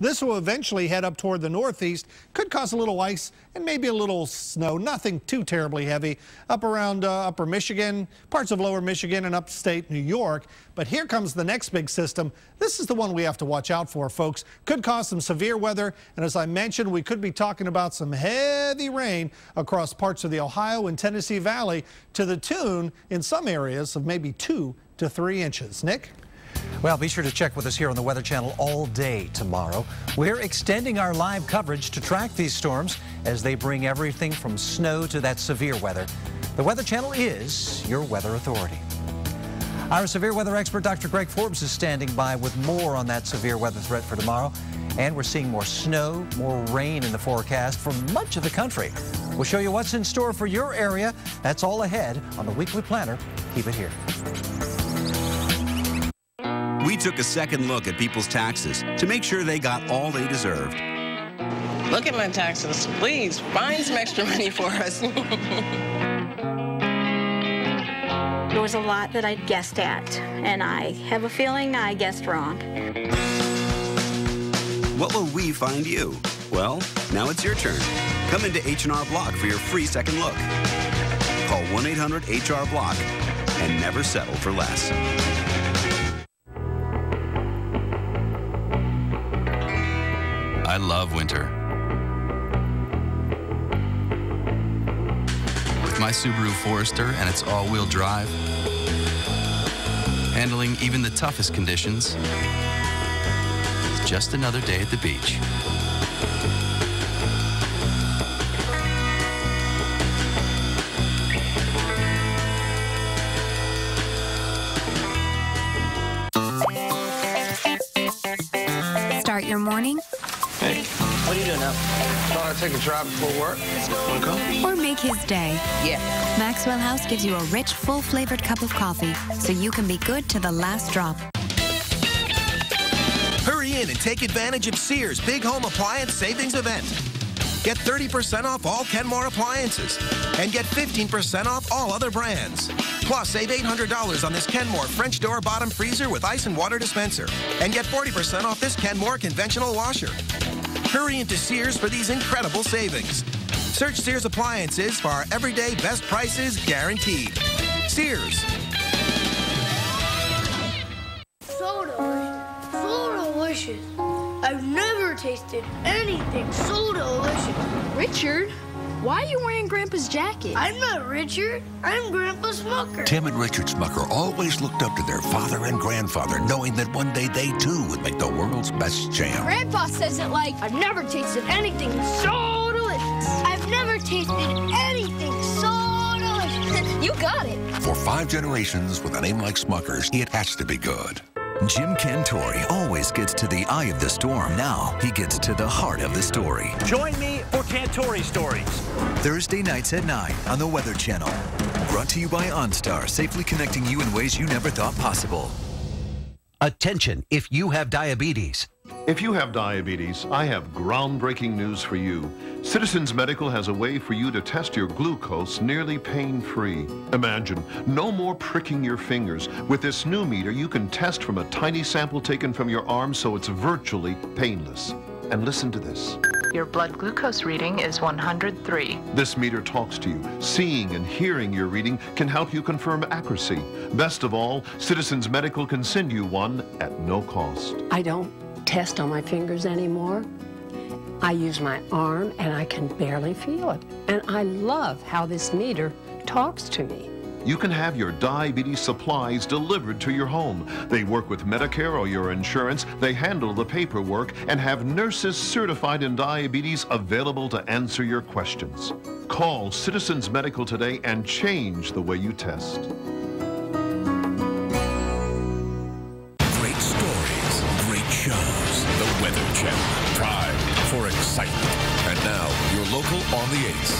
This will eventually head up toward the northeast. Could cause a little ice and maybe a little snow. Nothing too terribly heavy up around upper Michigan, parts of lower Michigan and upstate New York. But here comes the next big system. This is the one we have to watch out for, folks. Could cause some severe weather. And as I mentioned, we could be talking about some heavy rain across parts of the Ohio and Tennessee Valley to the tune in some areas of maybe 2 to 3 inches. Nick? Well, be sure to check with us here on the Weather Channel all day tomorrow. We're extending our live coverage to track these storms as they bring everything from snow to that severe weather. The Weather Channel is your weather authority. Our severe weather expert, Dr. Greg Forbes, is standing by with more on that severe weather threat for tomorrow. And we're seeing more snow, more rain in the forecast for much of the country. We'll show you what's in store for your area. That's all ahead on the Weekly Planner. Keep it here. We took a second look at people's taxes to make sure they got all they deserved. Look at my taxes. Please, find some extra money for us. There was a lot that I guessed at, and I have a feeling I guessed wrong. What will we find you? Well, now it's your turn. Come into H&R Block for your free second look. Call 1-800-HR-BLOCK and never settle for less. I love winter. With my Subaru Forester and its all-wheel drive, handling even the toughest conditions, it's just another day at the beach. Start your morning. Hey, what are you doing now? Thought I'd take a drive before work. Want to go? Or make his day. Yeah. Maxwell House gives you a rich, full-flavored cup of coffee, so you can be good to the last drop. Hurry in and take advantage of Sears' Big Home Appliance Savings Event. Get 30% off all Kenmore appliances and get 15% off all other brands. Plus, save $800 on this Kenmore French door bottom freezer with ice and water dispenser. And get 40% off this Kenmore conventional washer. Hurry into Sears for these incredible savings. Search Sears Appliances for our everyday best prices guaranteed. Sears. So delicious. So delicious. I've never tasted anything so delicious. Richard, why are you wearing Grandpa's jacket? I'm not Richard. I'm Grandpa Smucker. Tim and Richard Smucker always looked up to their father and grandfather, knowing that one day they too would make the world's best jam. Grandpa says it like, I've never tasted anything so delicious. I've never tasted anything so delicious. You got it. For 5 generations with a name like Smucker's, it has to be good. Jim Cantore always gets to the eye of the storm. Now he gets to the heart of the story. Join me for Cantore Stories. Thursday nights at 9 on the Weather Channel. Brought to you by OnStar, safely connecting you in ways you never thought possible. Attention, if you have diabetes. If you have diabetes, I have groundbreaking news for you. Citizens Medical has a way for you to test your glucose nearly pain-free. Imagine, no more pricking your fingers. With this new meter, you can test from a tiny sample taken from your arm, so it's virtually painless. And listen to this. Your blood glucose reading is 103. This meter talks to you. Seeing and hearing your reading can help you confirm accuracy. Best of all, Citizens Medical can send you one at no cost. I don't test on my fingers anymore. I use my arm and I can barely feel it. And I love how this meter talks to me. You can have your diabetes supplies delivered to your home. They work with Medicare or your insurance. They handle the paperwork and have nurses certified in diabetes available to answer your questions. Call Citizens Medical today and change the way you test. Great stories, great shows. The Weather Channel. Pride for excitement. And now, your local on the Ace.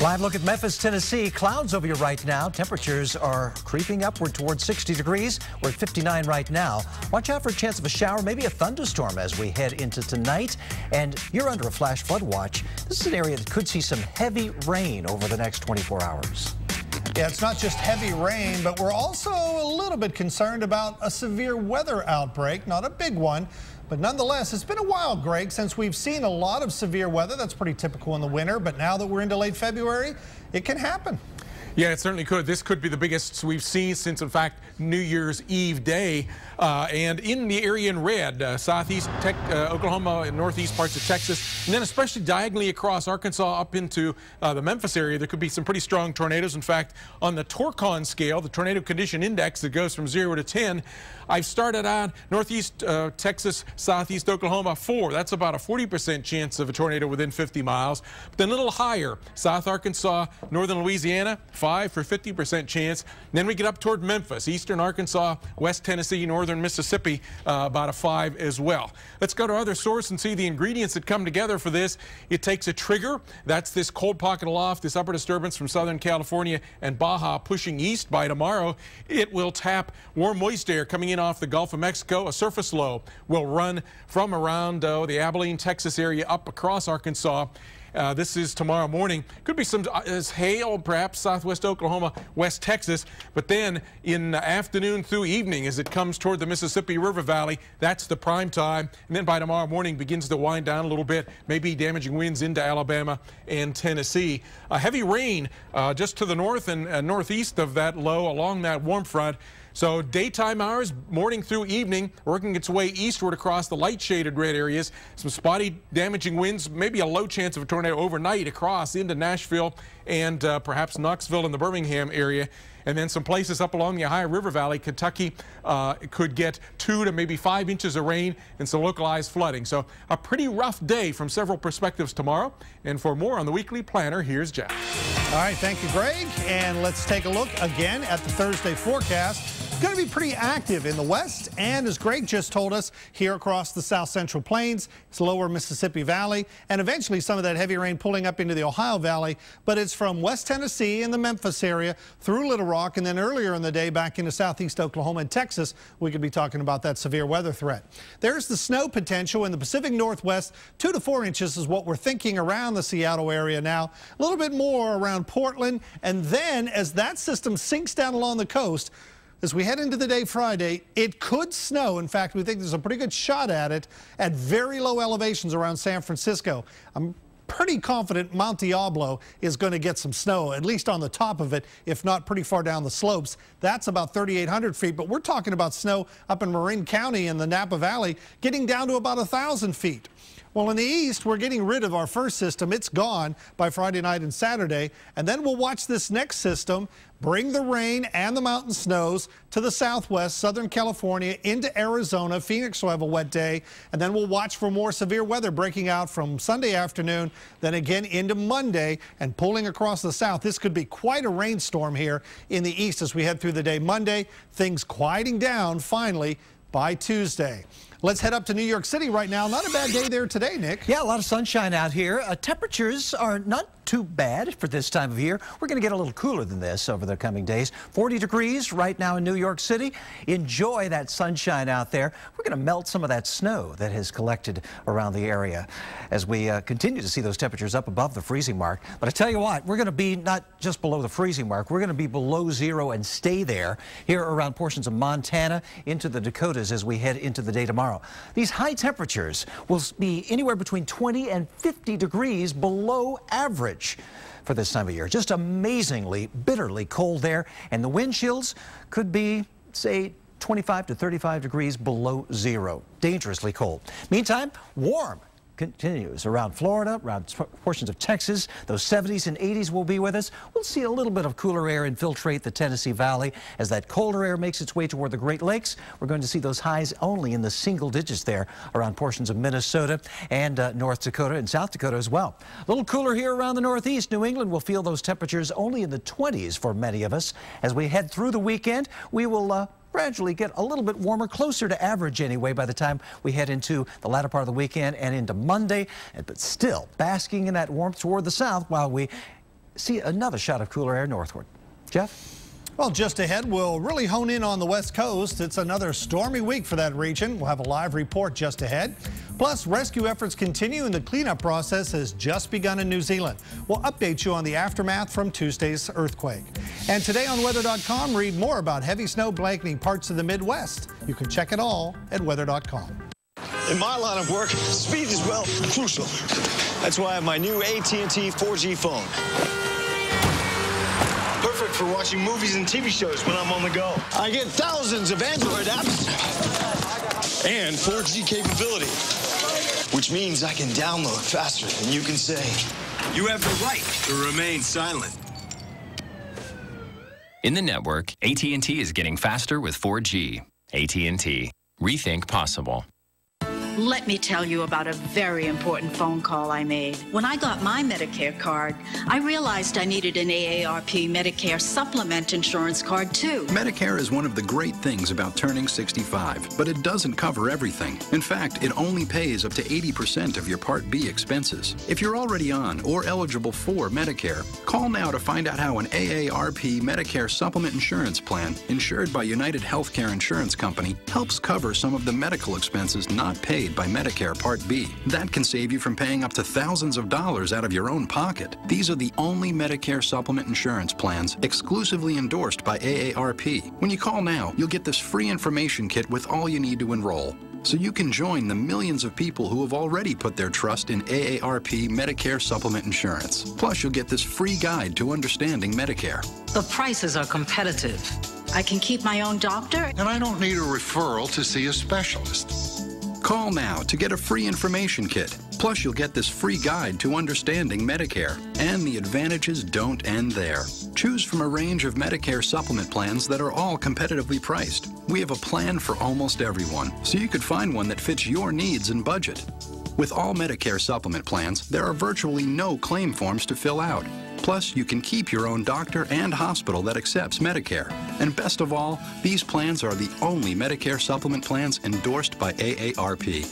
Live look at Memphis, Tennessee. Clouds over you right now. Temperatures are creeping upward towards 60 degrees. We're at 59 right now. Watch out for a chance of a shower, maybe a thunderstorm as we head into tonight. And you're under a flash flood watch. This is an area that could see some heavy rain over the next 24 hours. Yeah, it's not just heavy rain, but we're also a little bit concerned about a severe weather outbreak. Not a big one, but nonetheless, it's been a while, Greg, since we've seen a lot of severe weather. That's pretty typical in the winter, but now that we're into late February, it can happen. Yeah, it certainly could. This could be the biggest we've seen since, in fact, New Year's Eve day. And in the area in red, southeast Oklahoma and northeast parts of Texas, and then especially diagonally across Arkansas up into the Memphis area, there could be some pretty strong tornadoes. In fact, on the Torcon scale, the tornado condition index that goes from 0 to 10, I've started on northeast Texas, southeast Oklahoma, 4. That's about a 40% chance of a tornado within 50 miles. But then a little higher, South Arkansas, northern Louisiana, 5 for 50% chance. And then we get up toward Memphis, eastern Arkansas, west Tennessee, northern Mississippi, about a 5 as well. Let's go to other source and see the ingredients that come together for this. It takes a trigger. That's this cold pocket aloft, this upper disturbance from Southern California and Baja pushing east. By tomorrow, it will tap warm moist air coming in off the Gulf of Mexico. A surface low will run from around the Abilene, Texas area up across Arkansas. This is tomorrow morning. Could be some hail, perhaps southwest Oklahoma, west Texas. But then in the afternoon through evening, as it comes toward the Mississippi River Valley, that's the prime time. And then by tomorrow morning, begins to wind down a little bit, maybe damaging winds into Alabama and Tennessee. Heavy rain just to the north and northeast of that low along that warm front. So daytime hours, morning through evening, working its way eastward across the light shaded red areas. Some spotty damaging winds, maybe a low chance of a tornado overnight across into Nashville and perhaps Knoxville in the Birmingham area. And then some places up along the Ohio River Valley, Kentucky could get 2 to maybe 5 inches of rain and some localized flooding. So a pretty rough day from several perspectives tomorrow. And for more on the Weekly Planner, here's Jeff. All right, thank you, Greg. And let's take a look again at the Thursday forecast. It's going to be pretty active in the west and, as Greg just told us, here across the south central plains, it's lower Mississippi Valley, and eventually some of that heavy rain pulling up into the Ohio Valley. But it's from West Tennessee and the Memphis area through Little Rock, and then earlier in the day back into southeast Oklahoma and Texas, we could be talking about that severe weather threat. There's the snow potential in the Pacific Northwest. 2 to 4 inches is what we're thinking around the Seattle area now. A little bit more around Portland, and then as that system sinks down along the coast, as we head into the day Friday, it could snow. In fact, we think there's a pretty good shot at it at very low elevations around San Francisco. I'm pretty confident Mount Diablo is going to get some snow, at least on the top of it, if not pretty far down the slopes. That's about 3,800 feet, but we're talking about snow up in Marin County in the Napa Valley, getting down to about 1,000 feet. Well, in the east, we're getting rid of our first system. It's gone by Friday night and Saturday. And then we'll watch this next system bring the rain and the mountain snows to the southwest, Southern California, into Arizona. Phoenix will have a wet day. And then we'll watch for more severe weather breaking out from Sunday afternoon, then again into Monday and pulling across the south. This could be quite a rainstorm here in the east as we head through the day. Monday, things quieting down finally by Tuesday. Let's head up to New York City right now. Not a bad day there today, Nick. Yeah, a lot of sunshine out here. Temperatures are not too bad for this time of year. We're going to get a little cooler than this over the coming days. 40 degrees right now in New York City. Enjoy that sunshine out there. We're going to melt some of that snow that has collected around the area as we continue to see those temperatures up above the freezing mark. But I tell you what, we're going to be not just below the freezing mark, we're going to be below zero and stay there here around portions of Montana into the Dakotas as we head into the day tomorrow. These high temperatures will be anywhere between 20 and 50 degrees below average for this time of year. Just amazingly, bitterly cold there. And the wind chills could be, say, 25 to 35 degrees below zero. Dangerously cold. Meantime, warm continues around Florida, around portions of Texas. Those 70s and 80s will be with us. We'll see a little bit of cooler air infiltrate the Tennessee Valley as that colder air makes its way toward the Great Lakes. We're going to see those highs only in the single digits there around portions of Minnesota and North Dakota and South Dakota as well. A little cooler here around the Northeast. New England will feel those temperatures only in the 20s for many of us. As we head through the weekend, we will gradually get a little bit warmer, closer to average anyway by the time we head into the latter part of the weekend and into Monday, but still basking in that warmth toward the south while we see another shot of cooler air northward. Jeff? Well, just ahead, we'll really hone in on the West Coast. It's another stormy week for that region. We'll have a live report just ahead. Plus, rescue efforts continue and the cleanup process has just begun in New Zealand. We'll update you on the aftermath from Tuesday's earthquake. And today on weather.com, read more about heavy snow blanketing parts of the Midwest. You can check it all at weather.com. In my line of work, speed is, well, crucial. That's why I have my new AT&T 4G phone. Perfect for watching movies and TV shows when I'm on the go. I get thousands of Android apps and 4G capability, which means I can download faster than you can say. You have the right to remain silent. In the network, AT&T is getting faster with 4G. AT&T. Rethink possible. Let me tell you about a very important phone call I made. When I got my Medicare card, I realized I needed an AARP Medicare Supplement insurance card too. Medicare is one of the great things about turning 65, but it doesn't cover everything. In fact, it only pays up to 80% of your Part B expenses. If you're already on or eligible for Medicare, call now to find out how an AARP Medicare Supplement insurance plan, insured by United Healthcare Insurance Company, helps cover some of the medical expenses not paid by Medicare Part B. That can save you from paying up to thousands of dollars out of your own pocket. These are the only Medicare supplement insurance plans exclusively endorsed by AARP. When you call now, you'll get this free information kit with all you need to enroll, so you can join the millions of people who have already put their trust in AARP Medicare Supplement Insurance. Plus, you'll get this free guide to understanding Medicare. The prices are competitive. I can keep my own doctor, and I don't need a referral to see a specialist. Call now to get a free information kit. Plus, you'll get this free guide to understanding Medicare. And the advantages don't end there. Choose from a range of Medicare supplement plans that are all competitively priced. We have a plan for almost everyone, so you could find one that fits your needs and budget. With all Medicare supplement plans, there are virtually no claim forms to fill out. Plus, you can keep your own doctor and hospital that accepts Medicare. And best of all, these plans are the only Medicare supplement plans endorsed by AARP.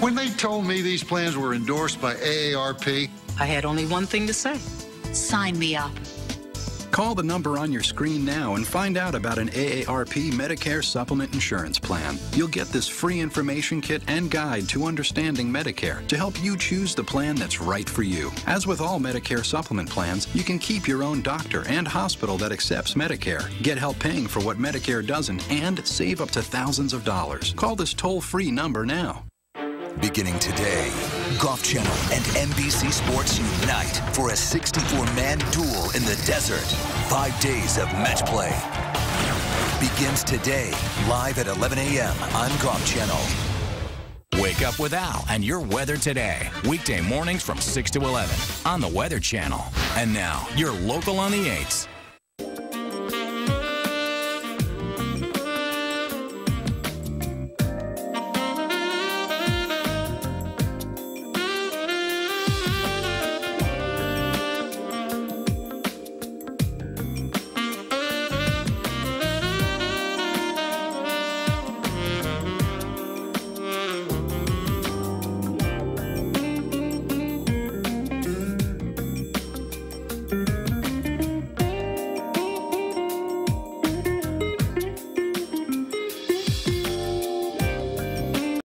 When they told me these plans were endorsed by AARP, I had only one thing to say. Sign me up. Call the number on your screen now and find out about an AARP Medicare Supplement Insurance Plan. You'll get this free information kit and guide to understanding Medicare to help you choose the plan that's right for you. As with all Medicare supplement plans, you can keep your own doctor and hospital that accepts Medicare, get help paying for what Medicare doesn't, and save up to thousands of dollars. Call this toll-free number now. Beginning today, Golf Channel and NBC Sports unite for a 64-man duel in the desert. 5 days of match play. Begins today, live at 11 a.m. on Golf Channel. Wake up with Al and your weather today. Weekday mornings from 6 to 11 on the Weather Channel. And now, your local on the 8s.